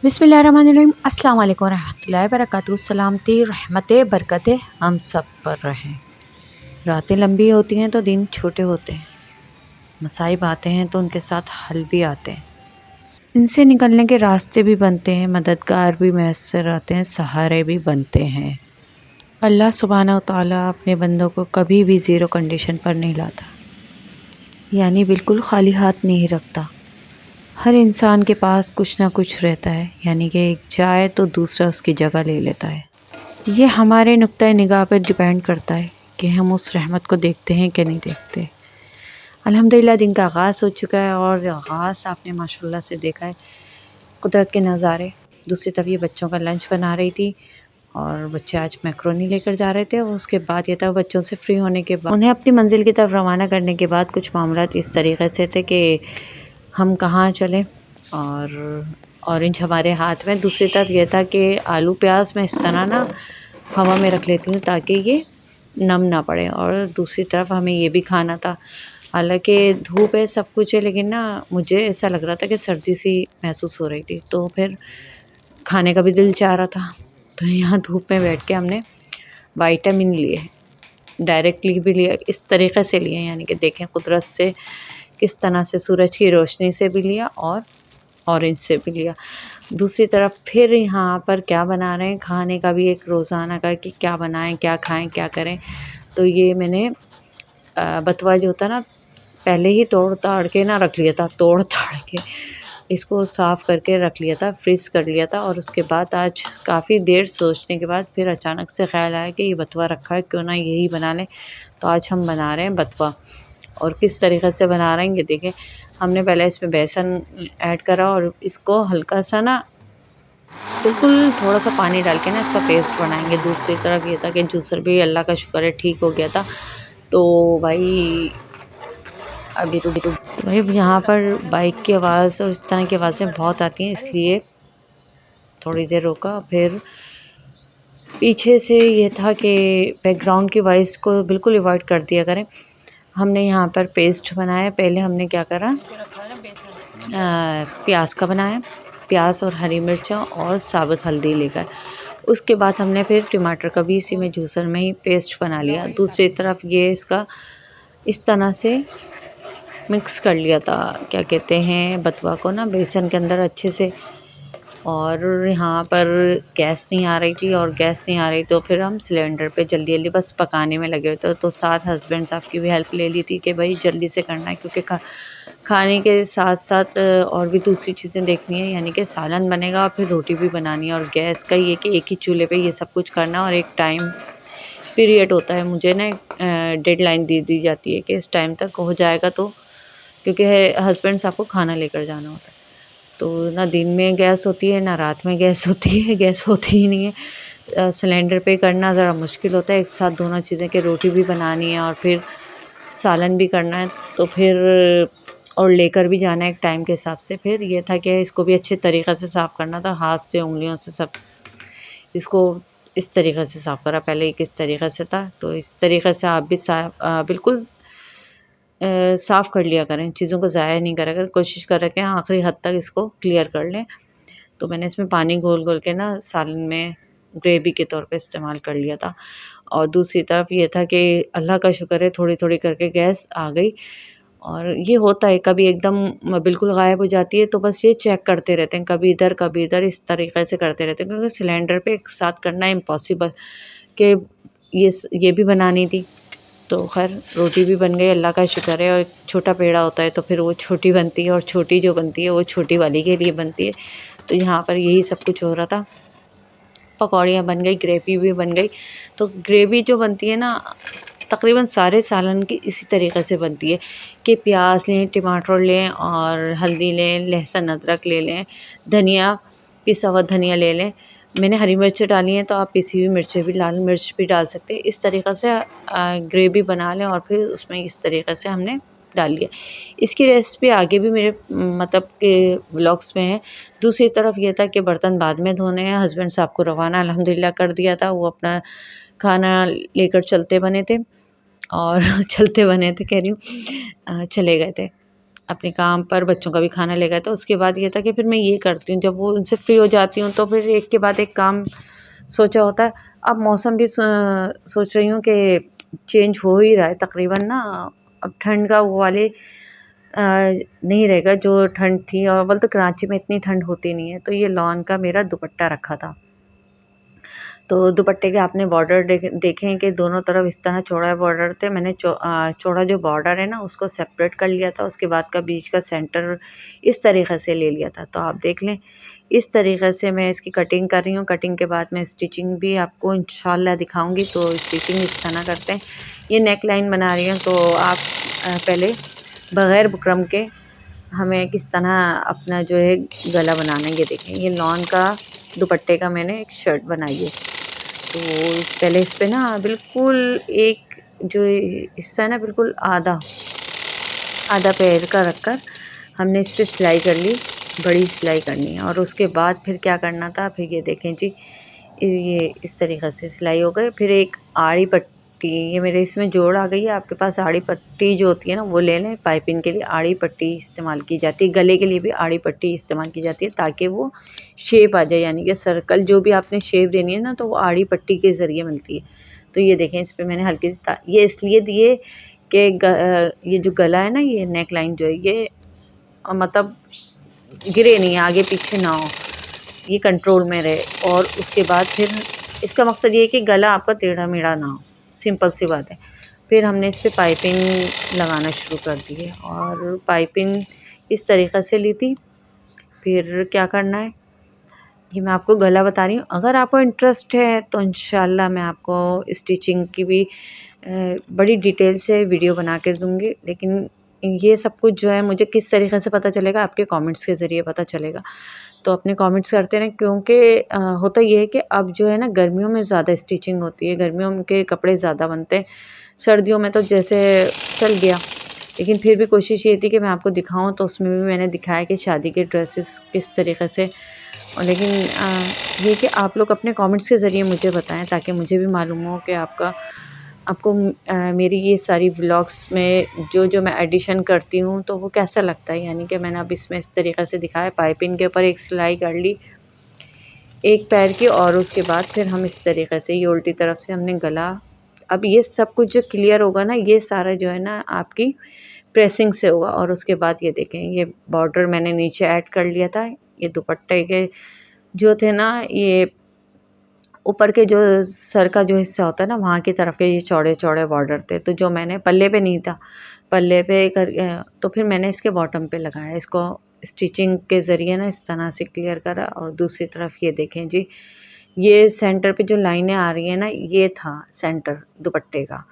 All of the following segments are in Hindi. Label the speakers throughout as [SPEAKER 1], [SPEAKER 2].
[SPEAKER 1] बिस्मिल्लाहिर्रहमानिर्रहीम। अस्सलाम वालेकुम रहमतुल्लाहि वबरकातुहू। सलामती रहमतें बरकतें हम सब पर रहें। रातें लंबी होती हैं तो दिन छोटे होते हैं। मसाइब आते हैं तो उनके साथ हल भी आते हैं। इनसे निकलने के रास्ते भी बनते हैं, मददगार भी मैसर आते हैं, सहारे भी बनते हैं। अल्लाह सुब्हानहू तआला अपने बंदों को कभी भी ज़ीरो कंडीशन पर नहीं लाता, यानी बिल्कुल खाली हाथ नहीं रखता। हर इंसान के पास कुछ ना कुछ रहता है, यानी कि एक जाए तो दूसरा उसकी जगह ले लेता है। ये हमारे नुक्ता निगाह पर डिपेंड करता है कि हम उस रहमत को देखते हैं कि नहीं देखते। अल्हम्दुलिल्लाह दिन का आगाज़ हो चुका है और आगाज़ आपने माशाल्लाह से देखा है, कुदरत के नज़ारे। दूसरी तरफ ये बच्चों का लंच बना रही थी और बच्चे आज मैक्रोनी लेकर जा रहे थे। और उसके बाद ये था, बच्चों से फ्री होने के बाद उन्हें अपनी मंजिल की तरफ रवाना करने के बाद कुछ मामलात इस तरीके से थे कि हम कहाँ चलें और ऑरेंज हमारे हाथ में। दूसरी तरफ ये था कि आलू प्याज मैं इस तरह ना हवा में रख लेती हूँ ताकि ये नम ना पड़े। और दूसरी तरफ हमें ये भी खाना था, हालांकि धूप है सब कुछ है, लेकिन ना मुझे ऐसा लग रहा था कि सर्दी सी महसूस हो रही थी, तो फिर खाने का भी दिल चाह रहा था। तो यहाँ धूप में बैठ के हमने विटामिन लिए, डायरेक्टली भी लिया, इस तरीके से लिए, यानी कि देखें कुदरत से किस तरह से, सूरज की रोशनी से भी लिया और ऑरेंज से भी लिया। दूसरी तरफ फिर यहाँ पर क्या बना रहे हैं, खाने का भी एक रोज़ाना का कि क्या बनाएं, क्या खाएं, क्या करें। तो ये मैंने बथुआ जो होता ना, पहले ही तोड़ ताड़ के ना रख लिया था, तोड़ ताड़ के इसको साफ़ करके रख लिया था, फ्रीज़ कर लिया था। और उसके बाद आज काफ़ी देर सोचने के बाद फिर अचानक से ख़्याल आया कि ये बथुआ रखा है, क्यों ना यही बना लें। तो आज हम बना रहे हैं बथुआ। और किस तरीक़े से बना रहे हैं ये देखें। हमने पहले इसमें बेसन ऐड करा और इसको हल्का सा ना, बिल्कुल थोड़ा सा पानी डाल के ना इसका पेस्ट बनाएंगे। दूसरी तरफ ये था कि जूसर भी अल्लाह का शुक्र है ठीक हो गया था। तो भाई अभी तो भाई यहाँ पर बाइक की आवाज़ और इस तरह की आवाज़ें बहुत आती हैं, इसलिए थोड़ी देर रोका। फिर पीछे से ये था कि बैकग्राउंड की वॉइस को बिल्कुल अवॉइड कर दिया करें। हमने यहाँ पर पेस्ट बनाया। पहले हमने क्या करा, प्याज का बनाया, प्याज और हरी मिर्चा और साबुत हल्दी लेकर। उसके बाद हमने फिर टमाटर का भी इसी में जूसर में ही पेस्ट बना लिया। दूसरी तरफ ये इसका इस तरह से मिक्स कर लिया था, क्या कहते हैं, बथुआ को ना बेसन के अंदर अच्छे से। और यहाँ पर गैस नहीं आ रही थी, और गैस नहीं आ रही तो फिर हम सिलेंडर पे जल्दी जल्दी बस पकाने में लगे हुए थे। तो साथ हस्बैंड साहब की भी हेल्प ले ली थी कि भाई जल्दी से करना है, क्योंकि खाने के साथ साथ और भी दूसरी चीज़ें देखनी है, यानी कि सालन बनेगा और फिर रोटी भी बनानी है। और गैस का ये कि एक ही चूल्हे पे ये सब कुछ करना, और एक टाइम पीरियड होता है, मुझे ना डेडलाइन दे दी जाती है कि इस टाइम तक हो जाएगा। तो क्योंकि हस्बैंड साहब को खाना लेकर जाना होता है, तो ना दिन में गैस होती है ना रात में गैस होती है, गैस होती ही नहीं है। सिलेंडर पे करना ज़रा मुश्किल होता है, एक साथ दोनों चीज़ें, कि रोटी भी बनानी है और फिर सालन भी करना है, तो फिर और लेकर भी जाना है एक टाइम के हिसाब से। फिर ये था कि इसको भी अच्छे तरीक़े से साफ़ करना था, हाथ से, उंगलियों से, सब इसको इस तरीक़े से साफ़ करा। पहले किस तरीक़े से था, तो इस तरीक़े से आप भी बिल्कुल साफ़ कर लिया करें, चीज़ों को ज़ाया नहीं करा करें, कोशिश करें कि आखिरी हद तक इसको क्लियर कर लें। तो मैंने इसमें पानी घोल के ना सालन में ग्रेवी के तौर पे इस्तेमाल कर लिया था। और दूसरी तरफ ये था कि अल्लाह का शुक्र है थोड़ी थोड़ी करके गैस आ गई। और ये होता है, कभी एकदम बिल्कुल गायब हो जाती है, तो बस ये चेक करते रहते हैं, कभी इधर इस तरीके से करते रहते हैं, क्योंकि सिलेंडर पे एक साथ करना इम्पॉसिबल, कि ये भी बनानी थी। तो खैर रोटी भी बन गई, अल्लाह का शुक्र है। और छोटा पेड़ा होता है तो फिर वो छोटी बनती है, और छोटी जो बनती है वो छोटी वाली के लिए बनती है। तो यहाँ पर यही सब कुछ हो रहा था। पकौड़ियाँ बन गई, ग्रेवी भी बन गई। तो ग्रेवी जो बनती है ना, तकरीबन सारे सालन की इसी तरीके से बनती है कि प्याज लें, टमाटर लें और हल्दी लें, लहसुन अदरक ले लें, धनिया, पिसा हुआ धनिया ले लें। मैंने हरी मिर्च डाली हैं, तो आप पिसी हुई मिर्चें भी, लाल मिर्च भी डाल सकते हैं। इस तरीक़े से ग्रेवी बना लें और फिर उसमें इस तरीक़े से हमने डाल लिया। इसकी रेसिपी आगे भी मेरे मतलब के व्लॉग्स में है। दूसरी तरफ ये था कि बर्तन बाद में धोने हैं। हस्बैंड साहब को रवाना अल्हम्दुलिल्लाह कर दिया था, वो अपना खाना लेकर चलते बने थे और चलते बने थे कह रही हूँ, चले गए थे। अपने काम पर, बच्चों का भी खाना ले गए। तो उसके बाद ये था कि फिर मैं ये करती हूँ, जब वो उनसे फ्री हो जाती हूँ तो फिर एक के बाद एक काम सोचा होता है। अब मौसम भी सोच रही हूँ कि चेंज हो ही रहा है तकरीबन ना, अब ठंड का वो वाले नहीं रहेगा जो ठंड थी। और बोल तो कराची में इतनी ठंड होती नहीं है। तो ये लॉन का मेरा दुपट्टा रखा था, तो दुपट्टे के आपने बॉर्डर देखें कि दोनों तरफ इस तरह चौड़ा बॉर्डर थे। मैंने चौड़ा जो बॉर्डर है ना उसको सेपरेट कर लिया था, उसके बाद का बीच का सेंटर इस तरीके से ले लिया था। तो आप देख लें इस तरीके से मैं इसकी कटिंग कर रही हूँ। कटिंग के बाद मैं स्टिचिंग भी आपको इंशाल्लाह दिखाऊंगी। तो स्टिचिंग इस तरह करते हैं। ये नेक लाइन बना रही हूँ, तो आप पहले बग़ैर बुकरम के हमें किस तरह अपना जो है गला बनाना है। ये देखें, ये लॉन का दुपट्टे का मैंने एक शर्ट बनाई है। तो पहले इस पे ना बिल्कुल एक जो हिस्सा है ना बिल्कुल आधा पैर का रखकर हमने इस पे सिलाई कर ली। बड़ी सिलाई करनी है और उसके बाद फिर क्या करना था, फिर ये देखें जी, ये इस तरीक़े से सिलाई हो गई। फिर एक आड़ी पट्टी, ये मेरे इसमें जोड़ आ गई है। आपके पास आड़ी पट्टी जो होती है ना वो ले लें। पाइपिंग के लिए आड़ी पट्टी इस्तेमाल की जाती है, गले के लिए भी आड़ी पट्टी इस्तेमाल की जाती है ताकि वो शेप आ जाए, यानी कि सर्कल जो भी आपने शेप देनी है ना तो वो आड़ी पट्टी के ज़रिए मिलती है। तो ये देखें, इस पर मैंने हल्की सी ये इसलिए दिए कि ये जो गला है ना, ये नेक लाइन जो है ये मतलब गिरे नहीं, आगे पीछे ना हो, ये कंट्रोल में रहे। और उसके बाद फिर इसका मकसद ये है कि गला आपका टेढ़ा मेढ़ा ना हो, सिंपल सी बात है। फिर हमने इस पे पाइपिंग लगाना शुरू कर दी है और पाइपिंग इस तरीक़े से ली थी। फिर क्या करना है ये मैं आपको गला बता रही हूँ। अगर आपको इंटरेस्ट है तो इंशाल्लाह मैं आपको स्टिचिंग की भी बड़ी डिटेल से वीडियो बना कर दूँगी। लेकिन ये सब कुछ जो है मुझे किस तरीक़े से पता चलेगा, आपके कमेंट्स के ज़रिए पता चलेगा। तो अपने कमेंट्स करते रहें, क्योंकि होता ये है कि अब जो है ना गर्मियों में ज़्यादा स्टिचिंग होती है, गर्मियों के कपड़े ज़्यादा बनते हैं। सर्दियों में तो जैसे चल गया, लेकिन फिर भी कोशिश ये थी कि मैं आपको दिखाऊं। तो उसमें भी मैंने दिखाया कि शादी के ड्रेसेस किस तरीक़े से। और लेकिन ये कि आप लोग अपने कमेंट्स के ज़रिए मुझे बताएं ताकि मुझे भी मालूम हो कि आपको मेरी ये सारी व्लॉग्स में जो मैं एडिशन करती हूँ तो वो कैसा लगता है। यानी कि मैंने अब इसमें इस तरीक़े से दिखाया, पाइपिंग के ऊपर एक सिलाई कर ली एक पैर की, और उसके बाद फिर हम इस तरीक़े से ये उल्टी तरफ से हमने गला। अब ये सब कुछ जो क्लियर होगा ना, ये सारा जो है ना आपकी प्रेसिंग से होगा। और उसके बाद ये देखें, ये बॉर्डर मैंने नीचे ऐड कर लिया था। ये दुपट्टे के जो थे ना, ये ऊपर के जो सर का जो हिस्सा होता है ना वहाँ की तरफ के ये चौड़े चौड़े बॉर्डर थे। तो जो मैंने पल्ले पे नहीं था, पल्ले पे कर तो फिर मैंने इसके बॉटम पे लगाया, इसको स्टिचिंग के ज़रिए ना इस तरह से क्लियर करा। और दूसरी तरफ ये देखें जी, ये सेंटर पे जो लाइनें आ रही हैं ना, ये था सेंटर दुपट्टे का।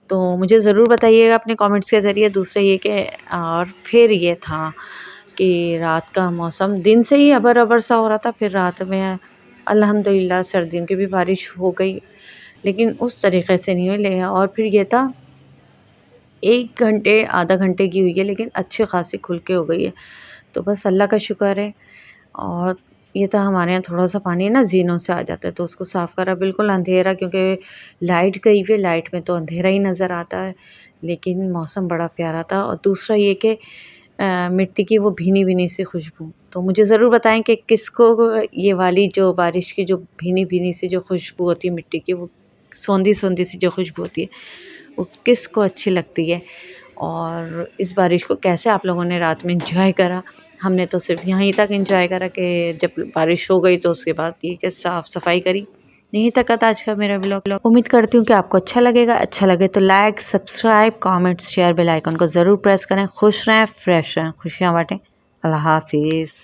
[SPEAKER 1] तो मुझे ज़रूर बताइएगा अपने कमेंट्स के ज़रिए। दूसरा ये कि और फिर ये था कि रात का मौसम दिन से ही अबर-अबर सा हो रहा था, फिर रात में अल्हम्दुलिल्लाह सर्दियों की भी बारिश हो गई, लेकिन उस तरीक़े से नहीं हुई। और फिर ये था 1 घंटे आधा घंटे की हुई है, लेकिन अच्छी खासी खुल के हो गई है। तो बस अल्लाह का शुक्र है। और ये था हमारे यहाँ थोड़ा-सा पानी ना ज़ीनों से आ जाता है, तो उसको साफ़ करा। बिल्कुल अंधेरा, क्योंकि लाइट गई हुई है, लाइट में तो अंधेरा ही नज़र आता है, लेकिन मौसम बड़ा प्यारा था। और दूसरा ये कि मिट्टी की वो भीनी-भीनी सी खुशबू। तो मुझे ज़रूर बताएं कि किसको ये वाली जो बारिश की जो भीनी-भीनी सी जो खुशबू होती है मिट्टी की, वो सोंधी-सोंधी सी जो खुशबू होती है, वो किसको अच्छी लगती है। और इस बारिश को कैसे आप लोगों ने रात में एंजॉय करा। हमने तो सिर्फ यहीं तक एंजॉय करा कि जब बारिश हो गई तो उसके बाद ये कि साफ़ सफाई करी। यहीं तक था आज का मेरा व्लॉग। उम्मीद करती हूँ कि आपको अच्छा लगेगा। अच्छा लगे तो like, subscribe, comments, share, bell icon को ज़रूर प्रेस करें। खुश रहें, फ्रेश रहें, खुशियाँ बांटें। अल्लाह हाफिज़।